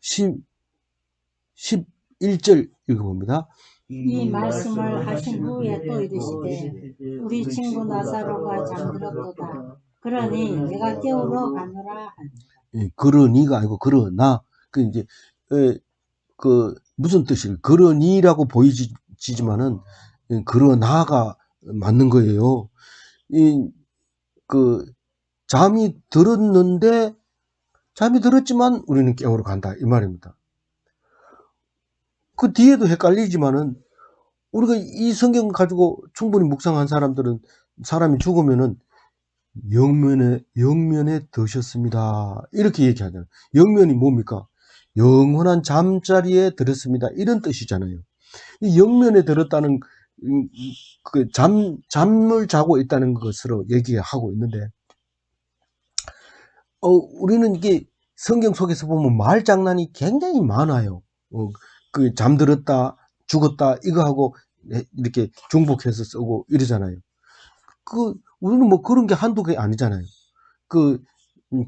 A: 있어요. 11절 읽어봅니다.
B: 이 말씀을 하신 후에 또 이르시되 우리 친구 나사로가 잠들었도다. 그러니 내가 깨우러 가노라 하니.
A: 그러니가 아니고 그러나, 무슨 뜻이에요? 그러니라고 보이지만은 그러나가 맞는 거예요. 잠이 들었지만 우리는 깨우러 간다, 이 말입니다. 그 뒤에도 헷갈리지만은 우리가 이 성경 가지고 충분히 묵상한 사람들은 사람이 죽으면은 영면에 드셨습니다, 이렇게 얘기하잖아요. 영면이 뭡니까? 영원한 잠자리에 들었습니다, 이런 뜻이잖아요. 이 영면에 들었다는 잠을 자고 있다는 것으로 얘기하고 있는데, 우리는 이게 성경 속에서 보면 말장난이 굉장히 많아요. 잠들었다, 죽었다, 이거하고 이렇게 중복해서 쓰고 이러잖아요. 우리는 뭐 그런 게 한두 개 아니잖아요.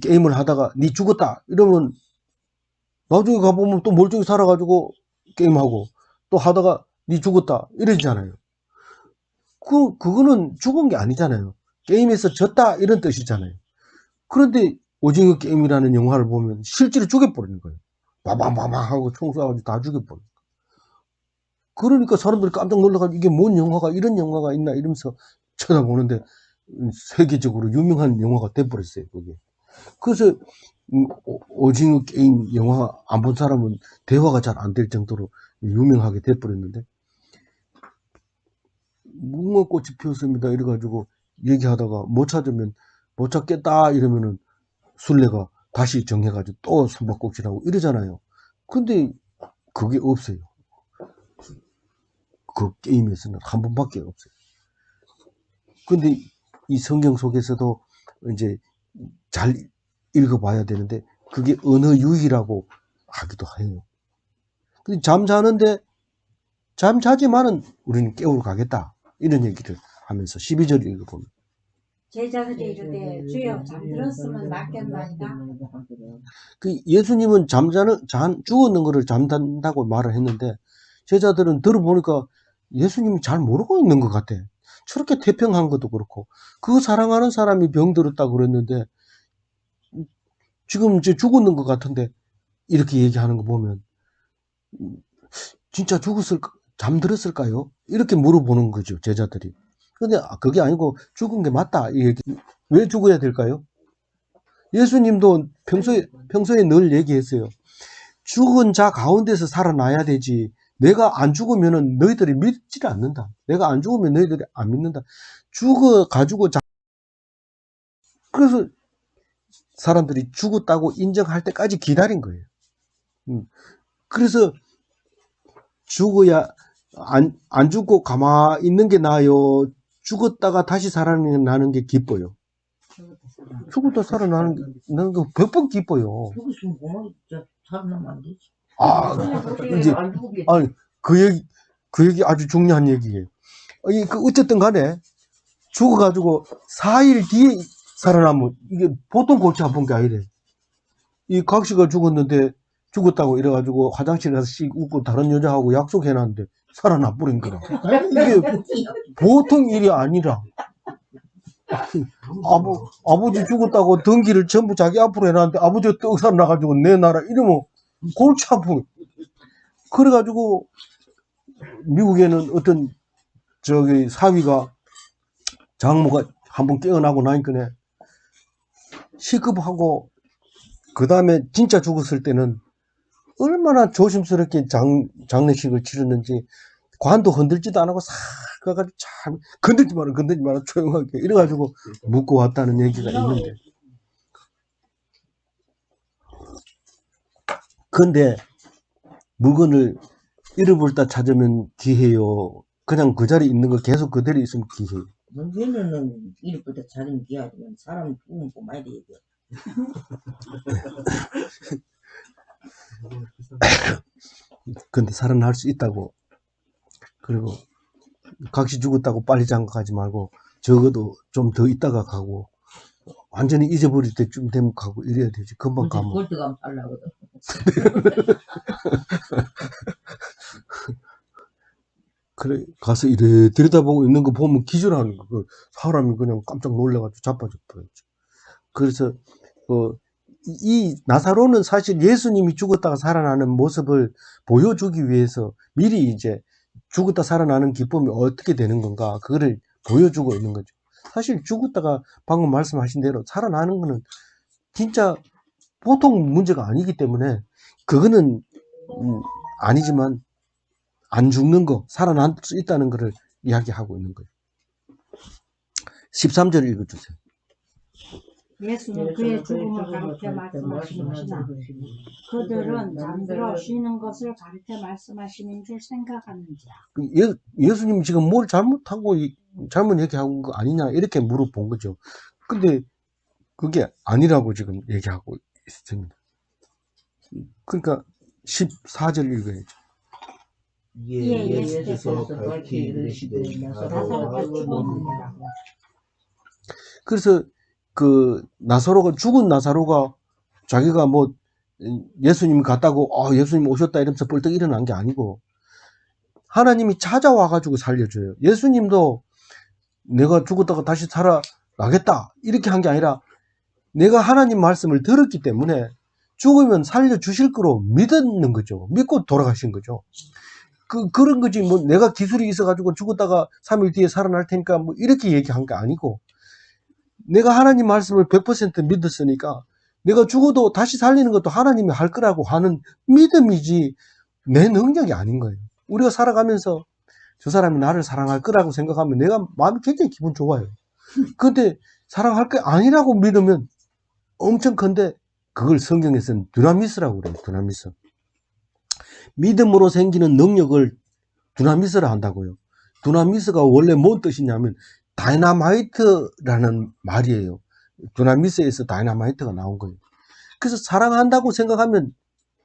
A: 게임을 하다가 니 죽었다 이러면 나중에 가보면 또 멀쩡히 살아가지고 게임하고, 또 하다가 니 죽었다 이러잖아요. 그거는 죽은 게 아니잖아요. 게임에서 졌다 이런 뜻이잖아요. 그런데 오징어 게임이라는 영화를 보면 실제로 죽여버리는 거예요. 바방바방 하고 총 쏴가지고 다 죽여버리는 거예요. 그러니까 사람들이 깜짝 놀라가지고 이게 뭔 영화가, 이런 영화가 있나 이러면서 쳐다보는데 세계적으로 유명한 영화가 돼버렸어요, 그게. 그래서 오징어 게임 영화 안 본 사람은 대화가 잘 안 될 정도로 유명하게 돼버렸는데, 무궁화꽃이 피었습니다 이래가지고 얘기하다가 못 찾으면 못 찾겠다 이러면은 술래가 다시 정해가지고 또 숨바꼭질하고 이러잖아요. 근데 그게 없어요. 그 게임에서는 한 번밖에 없어요. 근데 이 성경 속에서도 이제 잘 읽어봐야 되는데 그게 언어 유희라고 하기도 해요. 근데 잠자지만은 우리는 깨우러 가겠다, 이런 얘기를 하면서 12절 읽어보면,
B: 제자들이 이르되 주여 잠들었으면 낫겠나이다.
A: 예수님은 죽었는 거를 잠단다고 말을 했는데 제자들은 들어보니까 예수님이 잘 모르고 있는 것 같아. 저렇게 태평한 것도 그렇고, 그 사랑하는 사람이 병들었다고 그랬는데 지금 이제 죽었는 것 같은데 이렇게 얘기하는 거 보면 진짜 잠들었을까요? 이렇게 물어보는 거죠, 제자들이. 근데 그게 아니고 죽은 게 맞다, 이 얘기. 왜 죽어야 될까요? 예수님도 평소에 늘 얘기했어요. 죽은 자 가운데서 살아나야 되지, 내가 안 죽으면 너희들이 믿지를 않는다. 내가 안 죽으면 너희들이 안 믿는다. 죽어가지고 그래서 사람들이 죽었다고 인정할 때까지 기다린 거예요. 그래서 죽어야 안 죽고 가만히 있는 게 나아요? 죽었다가 다시 살아나는 게 기뻐요? 죽었다 살아나는 게, 나는 그 100번 기뻐요.
C: 죽었으면 고마워. 살아나면 안 되지.
A: 아, 이제,
C: 안 죽겠지.
A: 아니, 그 얘기 아주 중요한 얘기예요. 어쨌든 간에, 죽어가지고 4일 뒤에 살아나면, 이게 보통 골치 아픈 게 아니래. 이 각시가 죽었는데, 죽었다고 이래가지고 화장실 가서 씩 웃고 다른 여자하고 약속해놨는데, 살아나 버린 거라. 이게 보통 일이 아니라. 아버지 죽었다고 등기를 전부 자기 앞으로 해놨는데, 아버지가 떡 살아나가지고 내 나라 이러면 골치 아프고. 그래가지고, 미국에는 어떤, 사위가, 장모가 한번 깨어나고 나니까 시급하고, 그 다음에 진짜 죽었을 때는 얼마나 조심스럽게 장례식을 치렀는지, 관도 흔들지도 안 하고 싹 가가지고 참, 건들지 마라, 조용하게. 이래가지고 묻고 왔다는 얘기가 있는데. 근데, 물건을 잃어버렸다 찾으면 기해요. 그냥 그 자리에 있는 거 계속 그대로 있으면 기해요.
C: 문제는 이렇게 자는 게 아니면 사람 죽으면 고마야 돼.
A: 근데 살아날 수 있다고. 그리고 각시 죽었다고 빨리 장가가지 말고 적어도 좀 더 있다가 가고 완전히 잊어버릴 때쯤 되면 가고 이래야 되지. 금방 가면.
C: 그럴 때 가면 살라거든.
A: 그래 가서 이래 들여다보고 있는 거 보면 기절하는 거. 사람이 그냥 깜짝 놀라가지고 자빠져 버렸죠. 그래서 이 나사로는 사실 예수님이 죽었다가 살아나는 모습을 보여주기 위해서 미리 이제 죽었다 살아나는 기쁨이 어떻게 되는 건가 그거를 보여주고 있는 거죠. 사실 죽었다가 방금 말씀하신 대로 살아나는 거는 진짜 보통 문제가 아니기 때문에 그거는 아니지만 안 죽는 거 살아날 수 있다는 것을 이야기하고 있는 거예요. 13절 읽어주세요.
B: 예수는 그의 죽음을 가리켜 말씀하시나 그들은 잠들어 쉬는 것을 가리켜 말씀하시는 줄 생각하는지라.
A: 예수님이 지금 뭘 잘못하고 잘못 얘기한 거 아니냐 이렇게 물어본 거죠. 근데 그게 아니라고 지금 얘기하고 있습니다. 그러니까 14절 읽어야죠.
B: 예,
D: 예수께서 밝히 이르시되 나사로가 죽었느니라.
A: 그래서 나사로가 죽은 나사로가 자기가 뭐 예수님 갔다고 예수님 오셨다 이러면서 벌떡 일어난 게 아니고 하나님이 찾아와 가지고 살려줘요. 예수님도 내가 죽었다가 다시 살아나겠다 이렇게 한 게 아니라 내가 하나님 말씀을 들었기 때문에 죽으면 살려주실 거로 믿었는 거죠. 믿고 돌아가신 거죠. 그런 거지 뭐 내가 기술이 있어가지고 죽었다가 3일 뒤에 살아날 테니까 뭐 이렇게 얘기한 게 아니고 내가 하나님 말씀을 100% 믿었으니까 내가 죽어도 다시 살리는 것도 하나님이 할 거라고 하는 믿음이지 내 능력이 아닌 거예요. 우리가 살아가면서 저 사람이 나를 사랑할 거라고 생각하면 내가 마음이 굉장히 기분 좋아요. 근데 사랑할 게 아니라고 믿으면 엄청 큰데 그걸 성경에서는 두나미스라고 그래요. 두나미스. 믿음으로 생기는 능력을 두나미스라 한다고요. 두나미스가 원래 뭔 뜻이냐면 다이나마이트라는 말이에요. 두나미스에서 다이나마이트가 나온 거예요. 그래서 사랑한다고 생각하면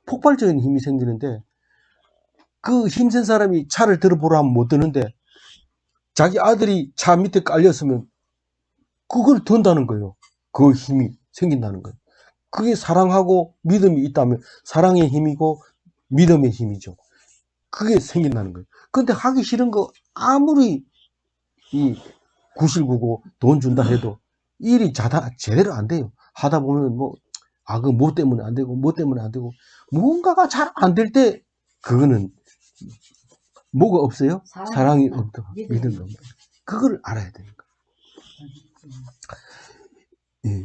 A: 폭발적인 힘이 생기는데 그 힘센 사람이 차를 들어보라 하면 못 드는데 자기 아들이 차 밑에 깔렸으면 그걸 든다는 거예요. 그 힘이 생긴다는 거예요. 그게 사랑하고 믿음이 있다면 사랑의 힘이고 믿음의 힘이죠. 그게 생긴다는 거예요. 근데 하기 싫은 거 아무리 구실구고 돈 준다 해도 일이 제대로 안 돼요. 하다 보면 뭐 때문에 안 되고 뭔가가 잘 안 될 때 그거는 뭐가 없어요? 사랑이 없다. 믿음이 없다. 그걸 알아야 되는 거예요. 예.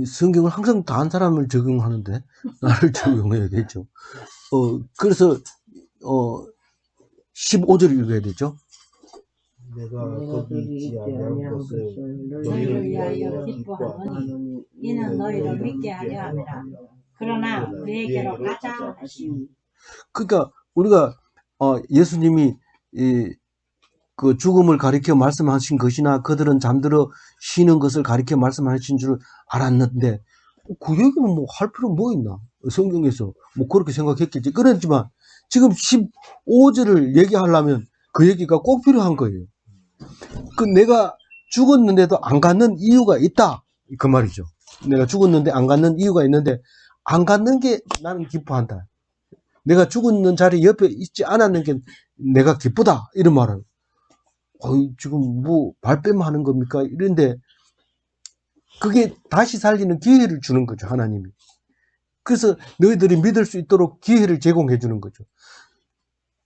A: 성경을 항상 다한 사람을 적용하는데 나를 적용해야겠죠. 그래서 15절 읽어야 되죠.
D: 내가 거기 있지 아니한 것을
B: 너희를 위하여 기뻐하노니 이는 너희를 믿게 하려 함이라. 그러나 그에게로 가자 하시니.
A: 그러니까 우리가 예수님이 그 죽음을 가리켜 말씀하신 것이나 그들은 잠들어 쉬는 것을 가리켜 말씀하신 줄 알았는데 그 얘기는 뭐 할 필요 뭐 있나? 성경에서 뭐 그렇게 생각했겠지. 그렇지만 지금 15절을 얘기하려면 그 얘기가 꼭 필요한 거예요. 그 내가 죽었는데도 안 갖는 이유가 있다. 그 말이죠. 내가 죽었는데 안 갖는 이유가 있는데 안 갖는 게 나는 기뻐한다. 내가 죽었는 자리 옆에 있지 않았는 게 내가 기쁘다. 이런 말은 지금 뭐 발뺌하는 겁니까? 이런데 그게 다시 살리는 기회를 주는 거죠. 하나님이. 그래서 너희들이 믿을 수 있도록 기회를 제공해 주는 거죠.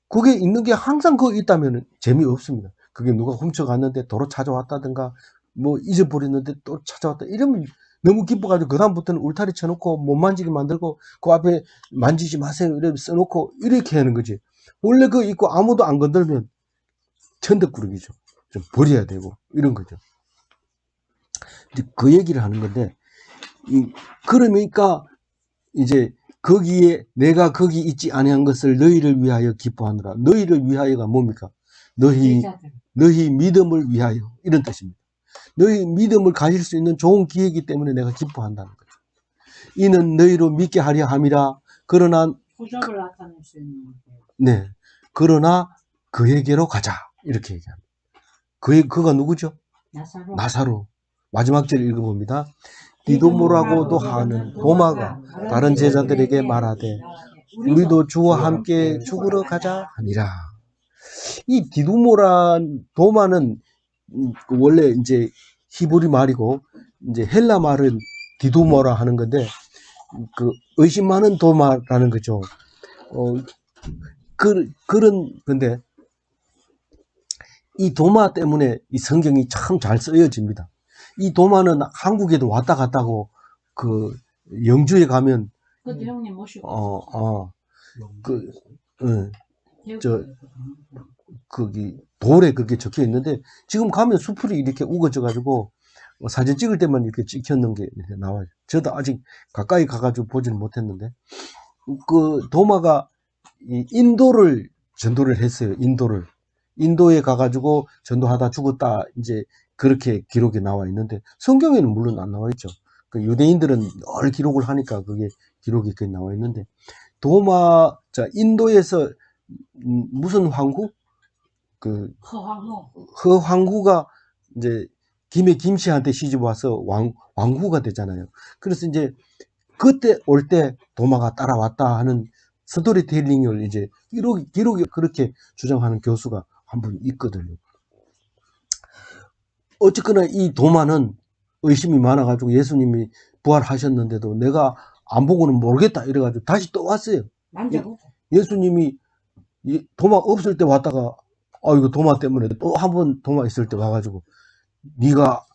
A: 그게 있는 게 항상 그거 있다면 재미없습니다. 그게 누가 훔쳐갔는데 도로 찾아왔다든가 뭐 잊어버렸는데 또 찾아왔다 이러면 너무 기뻐가지고 그 다음부터는 울타리 쳐놓고 못 만지게 만들고 그 앞에 만지지 마세요 이렇게 써놓고 이렇게 하는 거지. 원래 그거 있고 아무도 안 건들면 천덕꾸러기죠. 좀 버려야 되고 이런 거죠. 그 얘기를 하는 건데 그러니까 이제 거기에 내가 거기 있지 아니한 것을 너희를 위하여 기뻐하느라. 너희를 위하여가 뭡니까? 너희 믿음을 위하여 이런 뜻입니다. 너희 믿음을 가질 수 있는 좋은 기회이기 때문에 내가 기뻐한다는 거죠. 이는 너희로 믿게 하려 함이라. 그러나
B: 부적을 나타낼 수 있는 거예요.
A: 네, 그러나 그에게로 가자 이렇게 얘기합니다. 그가 누구죠? 나사로. 마지막 절 읽어봅니다. 디도모라고도 하는 도마가 다른 제자들에게 말하되 우리도 주와 함께 죽으러 가자 하니라. 이 디도모란 도마는 원래 이제 히브리 말이고 이제 헬라 말은 디도모라 하는 건데 그 의심 많은 도마라는 거죠. 그런 건데 이 도마 때문에 이 성경이 참 잘 쓰여집니다. 이 도마는 한국에도 왔다 갔다고 그 영주에 가면
B: 그것도 형님 모시고
A: 거기 돌에 그렇게 적혀 있는데 지금 가면 수풀이 이렇게 우거져 가지고 사진 찍을 때만 이렇게 찍혀있는 게 이렇게 나와요. 저도 아직 가까이 가가지고 보지는 못했는데 그 도마가 이 인도를 전도를 했어요. 인도에 가가지고 전도하다 죽었다 이제 그렇게 기록이 나와 있는데 성경에는 물론 안 나와 있죠. 그 유대인들은 늘 기록을 하니까 그게 기록이 이렇게 나와 있는데 인도에서 무슨 황후? 그 허황후가 이제 김씨한테 시집 와서 왕후가 되잖아요. 그래서 이제 그때 올 때 도마가 따라왔다 하는 스토리텔링을 이제 기록이 그렇게 주장하는 교수가 한 분 있거든요. 어쨌거나 이 도마는 의심이 많아가지고 예수님이 부활하셨는데도 내가 안 보고는 모르겠다 이래가지고 다시 또 왔어요. 예수님이 도마 없을 때 왔다가 이거 도마 때문에 또 한 번 도마 있을 때 와가지고 네가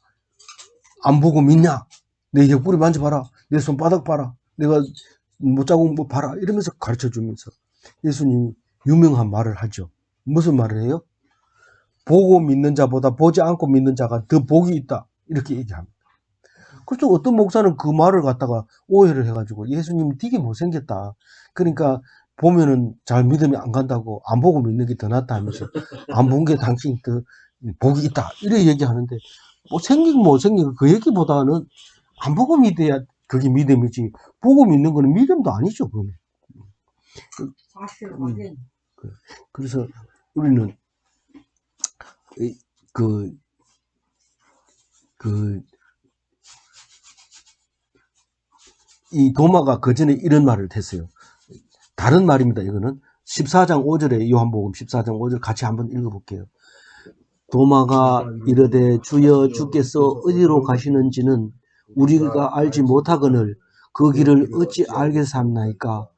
A: 안 보고 믿냐? 내 옆구리 만져봐라. 내 손바닥 봐라. 내가 못자국 뭐 봐라. 이러면서 가르쳐주면서 예수님이 유명한 말을 하죠. 무슨 말을 해요? 보고 믿는 자보다 보지 않고 믿는 자가 더 복이 있다. 이렇게 얘기합니다. 그래서 어떤 목사는 그 말을 갖다가 오해를 해가지고 예수님이 되게 못생겼다. 그러니까 보면은 잘 믿음이 안 간다고 안 보고 믿는 게 더 낫다 하면서 안 본 게 당신이 더 복이 있다. 이렇게 얘기하는데 뭐 생긴 못생긴 그 얘기보다는 안 보고 믿어야 그게 믿음이지 보고 믿는 거는 믿음도 아니죠. 그러면. 그래서 우리는 이 도마가 그 전에 이런 말을 했어요. 다른 말입니다. 이거는 14장 5절에 요한복음 14장 5절 같이 한번 읽어볼게요. 도마가 이르되 주여 주께서 어디로 가시는지는 우리가 알지 못하거늘 그 길을 어찌 알겠사옵나이까.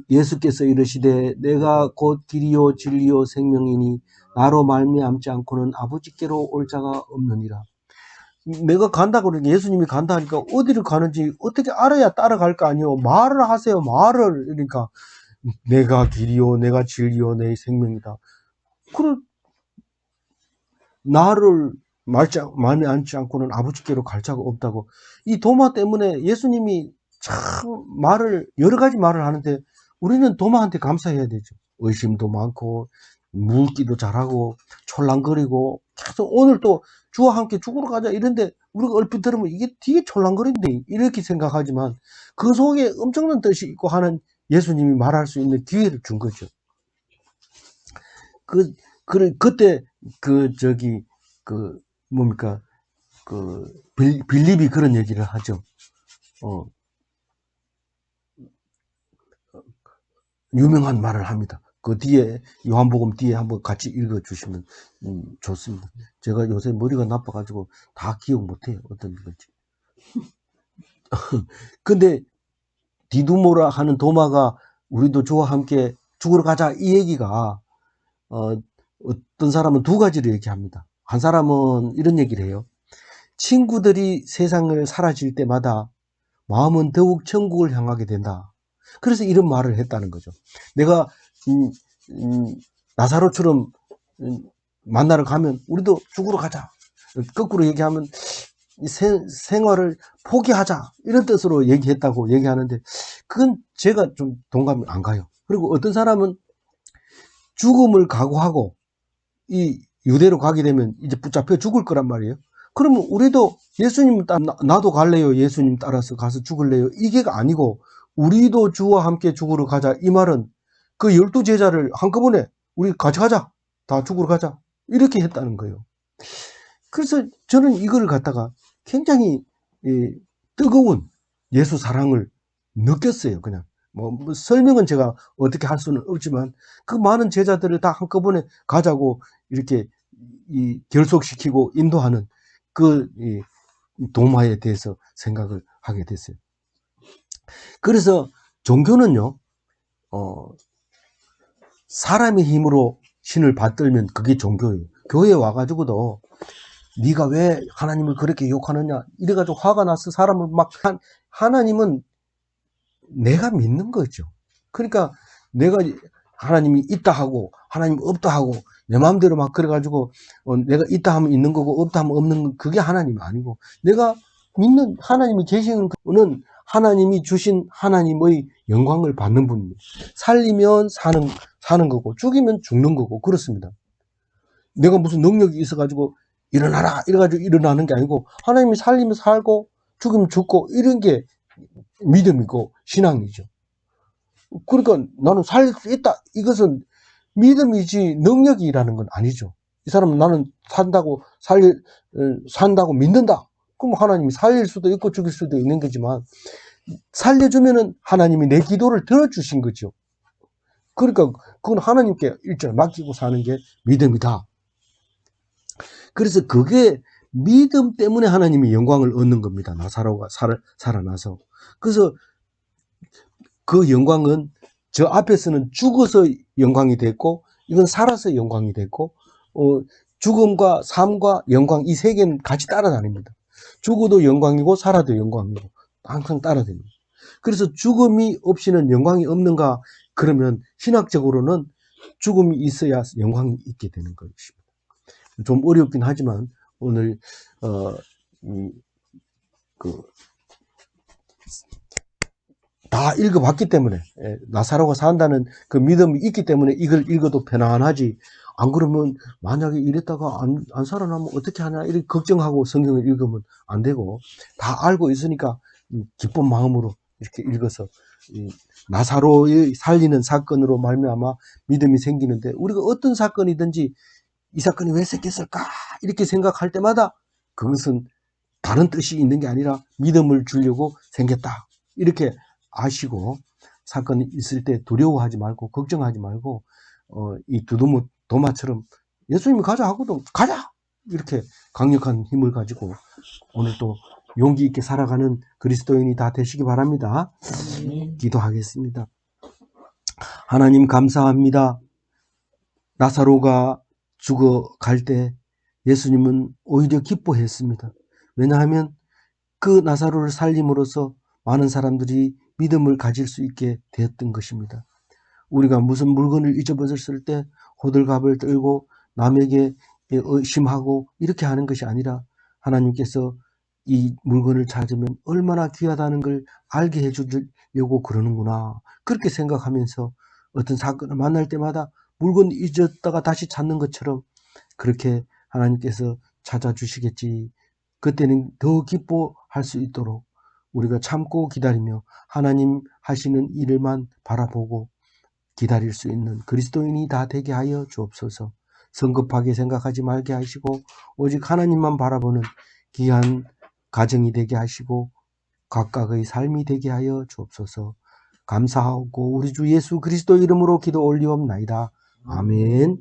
A: 예수께서 이르시되 내가 곧 길이요 진리요 생명이니 나로 말미암지 않고는 아버지께로 올 자가 없느니라. 내가 간다 그러니까 예수님이 간다 하니까 어디를 가는지 어떻게 알아야 따라갈 거 아니에요. 말을 하세요. 말을. 그러니까 내가 길이요 내가 진리요 내 생명이다. 그럼 나를 말미암지 않고는 아버지께로 갈 자가 없다고. 이 도마 때문에 예수님이 참 여러 가지 말을 하는데 우리는 도마한테 감사해야 되죠. 의심도 많고 묻기도 잘하고 촐랑거리고 계속 오늘 또 주와 함께 죽으러 가자 이런데 우리가 얼핏 들으면 이게 되게 촐랑거린데 이렇게 생각하지만 그 속에 엄청난 뜻이 있고 하는 예수님이 말할 수 있는 기회를 준 거죠. 그때 뭡니까 빌립이 그런 얘기를 하죠. 유명한 말을 합니다. 그 뒤에 요한복음 뒤에 한번 같이 읽어주시면 좋습니다. 제가 요새 머리가 나빠가지고 다 기억 못해요. 어떤 건지. 근데 디두모라 하는 도마가 우리도 주와 함께 죽으러 가자 이 얘기가 어떤 사람은 두 가지를 얘기합니다. 한 사람은 이런 얘기를 해요. 친구들이 세상을 사라질 때마다 마음은 더욱 천국을 향하게 된다. 그래서 이런 말을 했다는 거죠. 내가 나사로처럼 만나러 가면 우리도 죽으러 가자. 거꾸로 얘기하면 생활을 포기하자. 이런 뜻으로 얘기했다고 얘기하는데 그건 제가 좀 동감이 안 가요. 그리고 어떤 사람은 죽음을 각오하고 이 유대로 가게 되면 이제 붙잡혀 죽을 거란 말이에요. 그러면 우리도 예수님 나도 갈래요. 예수님 따라서 가서 죽을래요. 이게 아니고 우리도 주와 함께 죽으러 가자. 이 말은 그 12제자를 한꺼번에 우리 같이 가자. 다 죽으러 가자. 이렇게 했다는 거예요. 그래서 저는 이걸 갖다가 굉장히 뜨거운 예수 사랑을 느꼈어요. 그냥 뭐 설명은 제가 어떻게 할 수는 없지만 그 많은 제자들을 다 한꺼번에 가자고 이렇게 결속시키고 인도하는 그 도마에 대해서 생각을 하게 됐어요. 그래서 종교는요, 사람의 힘으로 신을 받들면 그게 종교예요. 교회에 와가지고도 네가 왜 하나님을 그렇게 욕하느냐 이래가지고 화가 나서 사람을 막 하나님은 내가 믿는 거죠. 그러니까 내가 하나님이 있다 하고 하나님 없다 하고 내 마음대로 막 그래가지고 내가 있다 하면 있는 거고 없다 하면 없는 거 그게 하나님이 아니고 내가 믿는 하나님이 계시는 그는 하나님이 주신 하나님의 영광을 받는 분입니다. 살리면 사는 거고 죽이면 죽는 거고 그렇습니다. 내가 무슨 능력이 있어가지고 일어나라 이래가지고 일어나는 게 아니고 하나님이 살리면 살고 죽이면 죽고 이런 게 믿음이고 신앙이죠. 그러니까 나는 살릴 수 있다. 이것은 믿음이지 능력이라는 건 아니죠. 이 사람은 나는 산다고 믿는다. 그럼 하나님이 살릴 수도 있고 죽일 수도 있는 거지만 살려주면은 하나님이 내 기도를 들어주신 거죠. 그러니까 그건 하나님께 일절 맡기고 사는 게 믿음이다. 그래서 그게 믿음 때문에 하나님이 영광을 얻는 겁니다. 나사로가 살아나서. 그래서 그 영광은 저 앞에서는 죽어서 영광이 됐고 이건 살아서 영광이 됐고 죽음과 삶과 영광 이 세 개는 같이 따라다닙니다. 죽어도 영광이고 살아도 영광이고 항상 따라다닙니다. 그래서 죽음이 없이는 영광이 없는가 그러면 신학적으로는 죽음이 있어야 영광이 있게 되는 것입니다. 좀 어렵긴 하지만 오늘 다 읽어봤기 때문에 나사로가 산다는 그 믿음이 있기 때문에 이걸 읽어도 편안하지 안 그러면 만약에 이랬다가 안 살아나면 어떻게 하냐 이렇게 걱정하고 성경을 읽으면 안 되고 다 알고 있으니까 기쁜 마음으로 이렇게 읽어서 나사로의 살리는 사건으로 말미암아 믿음이 생기는데 우리가 어떤 사건이든지 이 사건이 왜 생겼을까 이렇게 생각할 때마다 그것은 다른 뜻이 있는 게 아니라 믿음을 주려고 생겼다 이렇게 아시고 사건이 있을 때 두려워하지 말고 걱정하지 말고 이 도마처럼 예수님이 가자 하고도 가자 이렇게 강력한 힘을 가지고 오늘 또 용기 있게 살아가는 그리스도인이 다 되시기 바랍니다. 기도하겠습니다. 하나님 감사합니다. 나사로가 죽어갈 때 예수님은 오히려 기뻐했습니다. 왜냐하면 그 나사로를 살림으로써 많은 사람들이 믿음을 가질 수 있게 되었던 것입니다. 우리가 무슨 물건을 잊어버렸을 때 호들갑을 떨고 남에게 의심하고 이렇게 하는 것이 아니라 하나님께서 이 물건을 찾으면 얼마나 귀하다는 걸 알게 해주려고 그러는구나 그렇게 생각하면서 어떤 사건을 만날 때마다 물건 잊었다가 다시 찾는 것처럼 그렇게 하나님께서 찾아주시겠지. 그때는 더 기뻐할 수 있도록 우리가 참고 기다리며 하나님 하시는 일을만 바라보고 기다릴 수 있는 그리스도인이 다 되게 하여 주옵소서. 성급하게 생각하지 말게 하시고 오직 하나님만 바라보는 귀한 가정이 되게 하시고 각각의 삶이 되게 하여 주옵소서. 감사하고 우리 주 예수 그리스도 이름으로 기도 올리옵나이다. 아멘.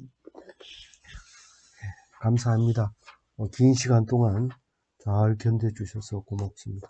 A: 감사합니다. 긴 시간 동안 잘 견뎌주셔서 고맙습니다.